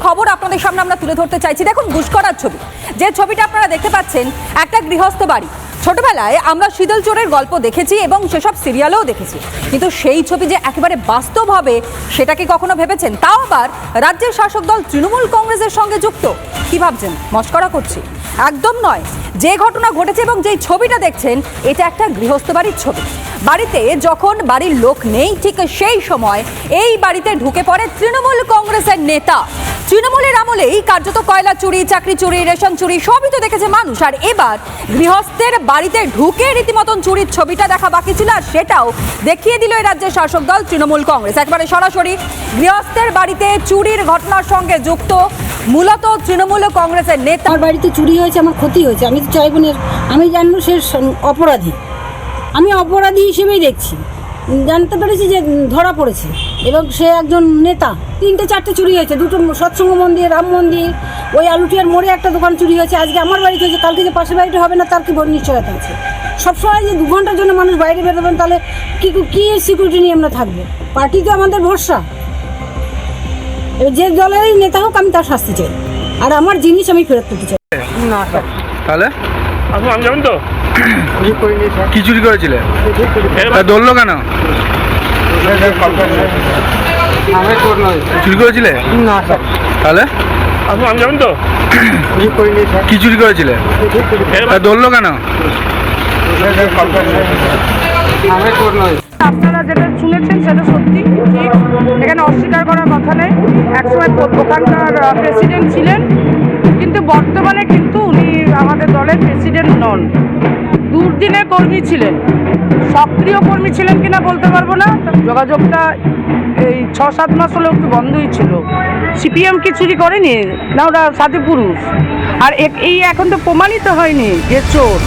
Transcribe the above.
খবর আপনাদের সামনে আমরা তুলে ধরতে চাইছি। দেখুন, ঘুষকরার ছবি, যে ছবিটা আপনারা দেখতে পাচ্ছেন, একটা গৃহস্থ বাড়ি। ছোটবেলায় আমরা শীতল চোরের গল্প দেখেছি এবং সেসব সিরিয়ালেও দেখেছি, কিন্তু সেই ছবি যে একেবারে বাস্তব হবে সেটা কি কখনো ভেবেছেন? তাও আবার রাজ্যের শাসক দল তৃণমূল কংগ্রেসের সঙ্গে যুক্ত। কি ভাবছেন মস্করা করছি? একদম নয়। যে ঘটনা ঘটেছে এবং যেই ছবিটা দেখছেন, এটা একটা গৃহস্থ বাড়ির ছবি। বাড়িতে যখন বাড়ির লোক নেই, ঠিক সেই সময় এই বাড়িতে ঢুকে পড়ে তৃণমূল কংগ্রেসের নেতা। তৃণমূলের আমলেই কার্যত কয়লা চুরি, চাকরি চুরি, রেশন চুরি সবই তো দেখেছে মানুষ। আর এবার গৃহস্থের বাড়িতে ঢুকে রীতিমতন চুরির ছবিটা দেখা বাকি ছিল, আর সেটাও দেখিয়ে দিল এই রাজ্যের শাসক দল তৃণমূল কংগ্রেস। একবারে সরাসরি গৃহস্থের বাড়িতে চুরির ঘটনার সঙ্গে যুক্ত মূলত তৃণমূল কংগ্রেসের নেতা। আমার বাড়িতে চুরি হয়েছে, আমার ক্ষতি হয়েছে, আমি তো চাইব না। আমি জানবো সে অপরাধী, আমি অপরাধী হিসেবেই দেখছি। জানতে পেরেছি যে ধরা পড়েছে এবং সে একজন নেতা। 3-4টে চুরি হয়েছে, 2টো সৎসঙ্গ মন্দির, রাম মন্দির, ওই আলুটিয়ার মোড়ে একটা দোকান চুরি হয়েছে। আজকে আমার বাড়িতে হয়েছে, কালকে যে পাশের বাড়িটা হবে না তার কি নিশ্চয়তা আছে? সবসময় যে 2 ঘন্টার জন্য মানুষ বাইরে বেরোবেন, তাহলে কি সিকিউরিটি নিয়ে আমরা থাকবো? পার্টি তো আমাদের ভরসা। এবার যে দলেরই নেতা হোক, আমি তার শাস্তি চাই, আর আমার জিনিস আমি ফেরত পেতে চাই। না তাহলে আমি জানেন তো কি চুরি করেছিলে? ধরলো কেন? চুরি করেছিলে? না তাহলে আমি জানেন তো কি চুরি করেছিলে? ধরলো কেন? আপনারা যেটা শুনেছেন সেটা সত্যি ঠিক, এখানে অস্বীকার করার কথা নেই। একসময় ওখানকার প্রেসিডেন্ট ছিলেন, কিন্তু বর্তমানে কিন্তু উনি আমাদের দলের প্রেসিডেন্ট নন। দুর্দিনের কর্মী ছিলেন, সক্রিয় কর্মী ছিলেন কিনা বলতে পারবো না। যোগাযোগটা এই 6-7 মাস হলেও একটু বন্ধই ছিল। সিপিএম কি চুরি করেনি না? ওরা সাথে পুরুষ। আর এই এখন তো প্রমাণিত হয়নি যে চোর।